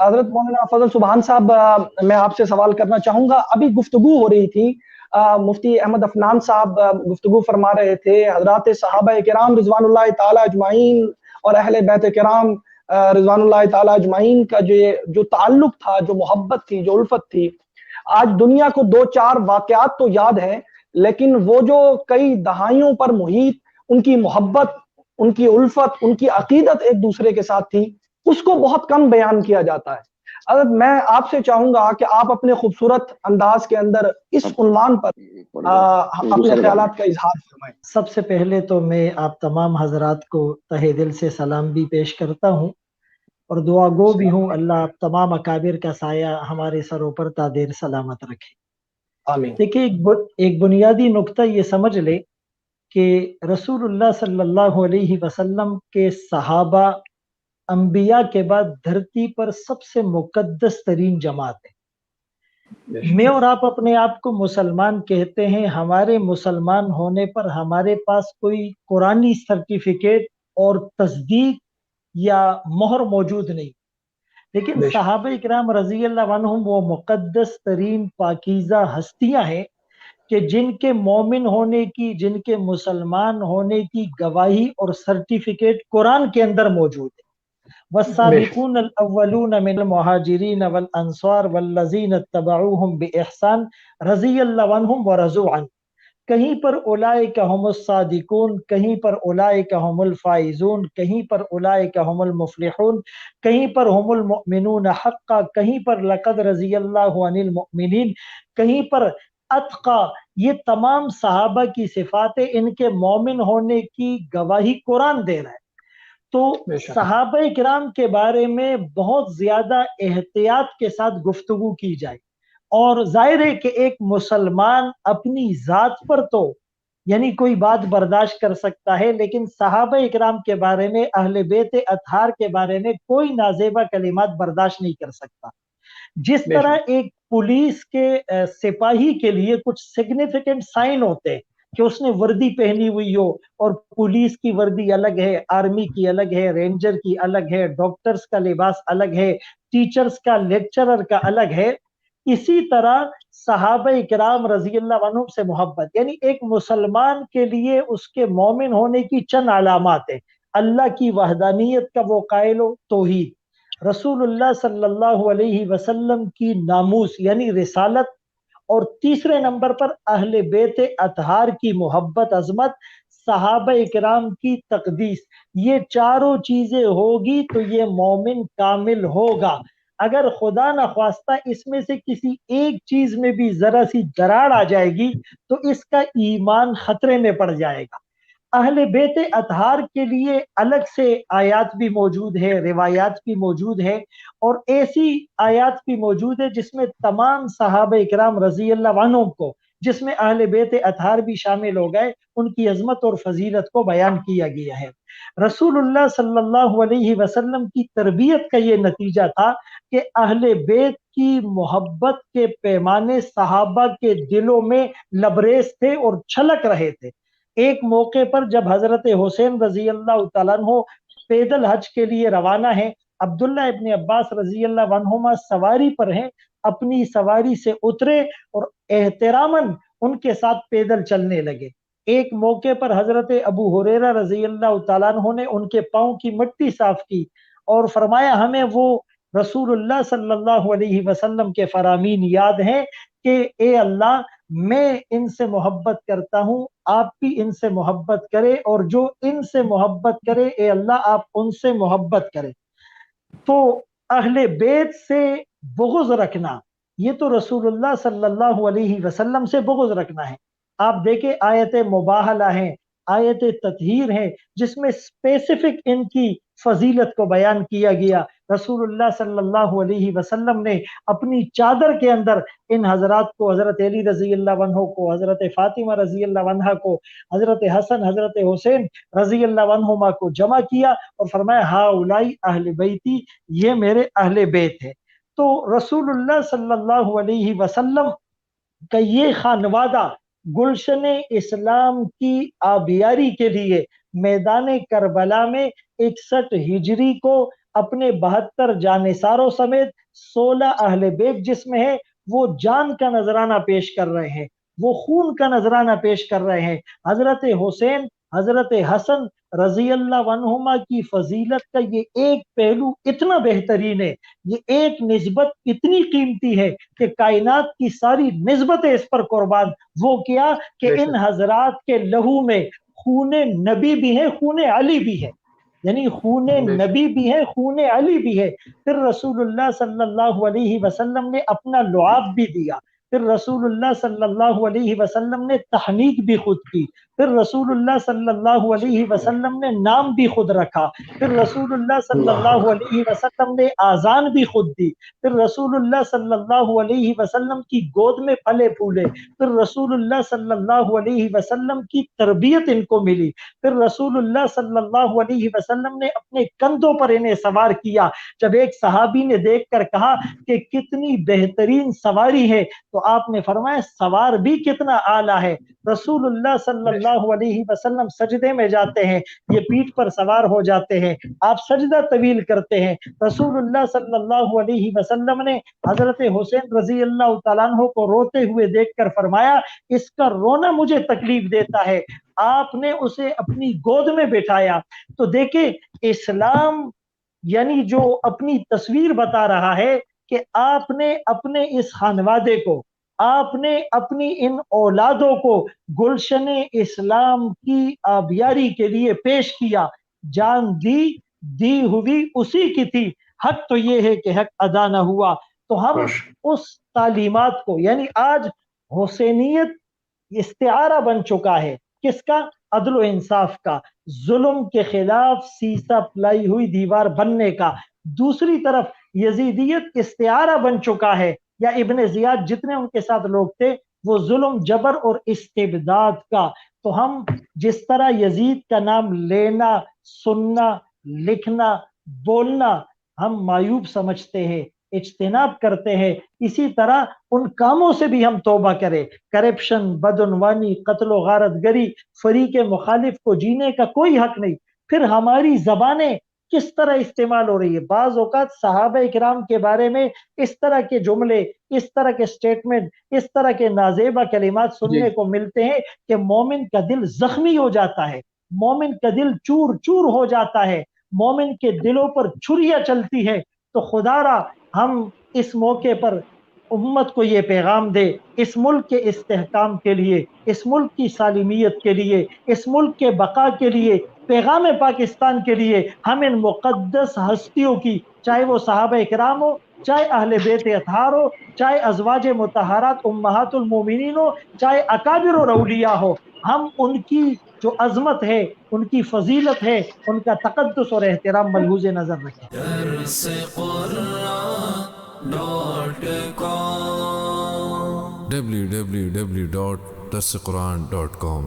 हजरत मौलाना फजल सुबहान साहब, मैं आपसे सवाल करना चाहूंगा। अभी गुफ्तगू हो रही थी, मुफ्ती अहमद अफनान साहब गुफ्तगू फरमा रहे थे, हजरात सहाबा किराम रिजवानुल्लाह ताला अजमाइन और अहले बैत किराम रिजवानुल्लाह ताला अजमाइन का जो ताल्लुक था, जो मोहब्बत थी, जो उल्फत थी, आज दुनिया को दो चार वाकयात तो याद हैं, लेकिन वो जो कई दहाइयों पर मुहित उनकी मोहब्बत, उनकी उल्फत, उनकी अकीदत एक दूसरे के साथ थी, उसको बहुत कम बयान किया जाता है। अगर मैं आपसे चाहूंगा कि आप अपने खूबसूरत अंदाज के अंदर इस उन्वान पर अपने ख्यालात का इजहार फरमाएं। सबसे पहले तो मैं आप तमाम हजरात को तहे दिल से सलाम भी पेश करता हूँ और दुआ गो भी हूँ, अल्लाह आप तमाम अकाबिर का साया हमारे सरों पर तादेर सलामत रखे। आमीन। देखिए, एक बुनियादी नुक्ता ये समझ ले कि रसूलुल्लाह सल्लल्लाहु अलैहि वसल्लम के सहाबा अंबिया के बाद धरती पर सबसे मुकद्दस तरीन जमात है। मैं और आप अपने आप को मुसलमान कहते हैं, हमारे मुसलमान होने पर हमारे पास कोई कुरानी सर्टिफिकेट और तस्दीक या मोहर मौजूद नहीं, लेकिन सहाबा इकराम रजी अल्लाह अन्हुम वो मुकद्दस तरीन पाकीज़ा हस्तियां हैं कि जिनके मोमिन होने की, जिनके मुसलमान होने की गवाही और सर्टिफिकेट कुरान के अंदर मौजूद है। वस्साबिकून अल-अव्वलून मिनल मुहाजिरीन वल अंसार वल्लज़ीना तबऊहुम बिइहसान रज़ियल्लाहु अन्हुम व रज़ू अन। कहीं पर उलाइका हुमुस सादिकून, कहीं पर उलाइका हुमुल फाइजून, कहीं पर उलाइका हुमुल मुफलिहून, कहीं पर हुमुल मुमिनून हक्का, कहीं पर लक़द रज़ियल्लाहु अनिल मुमिनीन, कहीं पर अत्का। ये तमाम सहाबा की सिफातें, इनके मोमिन होने की गवाही कुरान दे रहा है। तो सहाबा किराम के बारे में बहुत ज्यादा एहतियात के साथ गुफ्तगू की जाए, और जाहिर है कि एक मुसलमान अपनी जात पर तो यानी कोई बात बर्दाश्त कर सकता है, लेकिन सहाबा इकराम के बारे में, अहले बेत अतहार के बारे में कोई नाजेबा कलिमात बर्दाश्त नहीं कर सकता। जिस तरह एक पुलिस के सिपाही के लिए कुछ सिग्निफिकेंट साइन होते हैं कि उसने वर्दी पहनी हुई हो, और पुलिस की वर्दी अलग है, आर्मी की अलग है, रेंजर की अलग है, डॉक्टर्स का लिबास अलग है, टीचर्स का, लेक्चरर का अलग है, इसी तरह सहाबा इकराम रजी अल्लाह अन्हुम से मोहब्बत, यानी एक मुसलमान के लिए उसके मोमिन होने की चंद अलामात है। अल्लाह की वहदानियत का वो कायल हो, तौहीद, रसूलुल्लाह सल्लल्लाहु अलैहि वसल्लम की नामूस यानी रिसालत, और तीसरे नंबर पर अहले बेत अतहार की मोहब्बत, अजमत, सहाबा इकराम की तकदीस। ये चारों चीजें होगी तो ये मोमिन कामिल होगा। अगर खुदा न ख्वास्ता इसमें से किसी एक चीज में भी जरा सी दरार आ जाएगी तो इसका ईमान खतरे में पड़ जाएगा। अहले बेत अतहार के लिए अलग से आयात भी मौजूद है, रिवायात भी मौजूद है, और ऐसी आयात भी मौजूद है जिसमें तमाम सहाबा इकराम रजी अल्लाह अन्हुम को, जिसमें अहले बेत अतहार भी शामिल हो गए, उनकी अजमत और फजीलत को बयान किया गया है। रसूलुल्लाह सल्लल्लाहु अलैहि वसल्लम की तरबियत का ये नतीजा था कि अहले बेत की मोहब्बत के पैमाने सहाबा के दिलों में लबरेज थे और छलक रहे थे। एक मौके पर जब हजरत हुसैन रजी अल्लाह तआला अन्हु पैदल हज के लिए रवाना है, अब्दुल्ला इब्न अब्बास रजी अल्लाह अन्हुमा सवारी पर हैं, अपनी सवारी से उतरे और एहतरामन उनके साथ पैदल चलने लगे। एक मौके पर हजरत अबू हुरैरा रजी अल्लाह तआला अन्हु ने उनके पाँव की मिट्टी साफ की और फरमाया, हमें वो रसूलुल्लाह सल्लल्लाहु अलैहि वसल्लम के फरामीन याद हैं कि ए अल्लाह, मैं इनसे मोहब्बत करता हूँ, आप भी इनसे मोहब्बत करे, और जो इनसे मोहब्बत करे ए अल्लाह आप उनसे मोहब्बत करे। तो अहले बेत से बुग़्ज़ रखना, ये तो रसूलुल्लाह सल्लल्लाहु अलैहि वसल्लम से बुग़्ज़ रखना है। आप देखें, आयत मुबाहला है, आयत ततहीर है, जिसमें स्पेसिफिक इनकी फजीलत को बयान किया गया। रसूलुल्लाह सल्लल्लाहु अलैहि वसल्लम ने अपनी चादर के अंदर इन हजरात को, हजरत अली रजी अल्लाह अन्हु को, हजरत फातिमा रजी अल्लाह अन्हा को, हजरत हसन, हजरत हुसैन रजी अल्लाह अन्हुमा को जमा किया और फरमाया, हाउलाई अहले बैती, ये मेरे अहले बैत है। तो रसूलुल्लाह सल्लल्लाहु अलैहि वसल्लम का ये खानवादा गुलशन इस्लाम की आबियारी के लिए मैदान करबला में 61 हिजरी को अपने 72 जानिसारों समेत 16 अहले बैत जिसमें है वो जान का नजराना पेश कर रहे हैं, वो खून का नजराना पेश कर रहे हैं। हजरत हुसैन, हजरत हसन रजी अल्लाह अन्हुमा की फजीलत का ये एक पहलू इतना बेहतरीन है, ये एक निस्बत इतनी कीमती है कि कायनात की सारी निस्बतें इस पर कुर्बान। वो क्या कि इन हजरात के लहू में खूने नबी भी है, खूने अली भी है, यानी खूने नबी भी है, खूने अली भी है। फिर रसूलुल्लाह सल्लल्लाहु अलैहि वसल्लम ने अपना लुआब भी दिया, फिर रसूलुल्लाह सल्लल्लाहु अलैहि वसल्लम ने तहनीक भी खुद की, फिर रसूलुल्लाह सल्लल्लाहु अलैहि वसल्लम ने नाम भी खुद रखा, फिर रसूलुल्लाह सल्लल्लाहु अलैहि वसल्लम ने आजान भी खुद दी, फिर रसूलुल्लाह सल्लल्लाहु अलैहि वसल्लम की गोद में फले फूले, फिर रसूलुल्लाह सल्लल्लाहु अलैहि वसल्लम की तरबियत इनको मिली, फिर रसूलुल्लाह सल्लल्लाहु अलैहि वसल्लम ने अपने कंधों पर इन्हें सवार किया। जब एक सहाबी ने देखकर कहा कि कितनी बेहतरीन सवारी है, तो आपने फरमाया सवार भी कितना आला है। रसूलुल्लाह सल्लल्लाहु अलैहि वसल्लम सजदे में जाते हैं, ये पीठ पर सवार हो जाते हैं, आप सजदा तवील करते हैं। रसूलुल्लाह सल्लल्लाहु अलैहि वसल्लम ने हजरत हुसैन रजी अल्लाह तआला अन्हु को रोते हुए देखकर फरमाया इसका रोना मुझे तकलीफ देता है। आपने उसे अपनी गोद में बिठाया। तो देखे इस्लाम यानी जो अपनी तस्वीर बता रहा है कि आपने अपने इस खानवादे को, आपने अपनी इन औलादों को गुलशन इस्लाम की आबियारी के लिए पेश किया, जान दी, दी हुई उसी की थी। हक तो ये है कि हक अदा न हुआ। तो हम उस तालीमात को, यानी आज हुसैनियत इस्तिआरा बन चुका है किसका? अदल व इंसाफ का, जुल्म के खिलाफ सीसा पलाई हुई दीवार बनने का। दूसरी तरफ यजीदियत इस्तिआरा बन चुका है, या इब्ने जियाद जितने उनके साथ लोग थे वो जुल्म, जबर और इस्तिबदाद का। तो हम जिस तरह यजीद का नाम लेना, सुनना, लिखना, बोलना हम मायूब समझते हैं, इज्तिनाब करते हैं, इसी तरह उन कामों से भी हम तौबा करें। करप्शन, बदउनवानी, कत्ल गारत गरी, फरीक मुखालिफ को जीने का कोई हक नहीं। फिर हमारी जबानें किस तरह इस्तेमाल हो रही है। बाज औकात सहाबा किराम के बारे में इस तरह के जुमले, इस तरह के स्टेटमेंट, इस तरह के नाजेबा कलिमात सुनने को मिलते हैं कि मोमिन का दिल जख्मी हो जाता है, मोमिन का दिल चूर चूर हो जाता है, मोमिन के दिलों पर छुरियां चलती है। तो खुदारा हम इस मौके पर उम्मत को ये पैगाम दे, इस मुल्क के इस्तेहकाम के लिए, इस मुल्क की सालिमियत के लिए, इस मुल्क के बका के लिए, पैगाम पाकिस्तान के लिए हम इन मुक़द्दस हस्तियों की, चाहे वो सहाबा किराम हो, चाहे अहले बैत अतहार हो, चाहे अज़वाज मुतहरात उम्महातुल मोमिनीन हो, चाहे अकाबिर और औलिया हो, हम उनकी जो अजमत है, उनकी फजीलत है, उनका तकद्दुस और एहतराम मलहूज़ नजर रखें। www.darsequran.com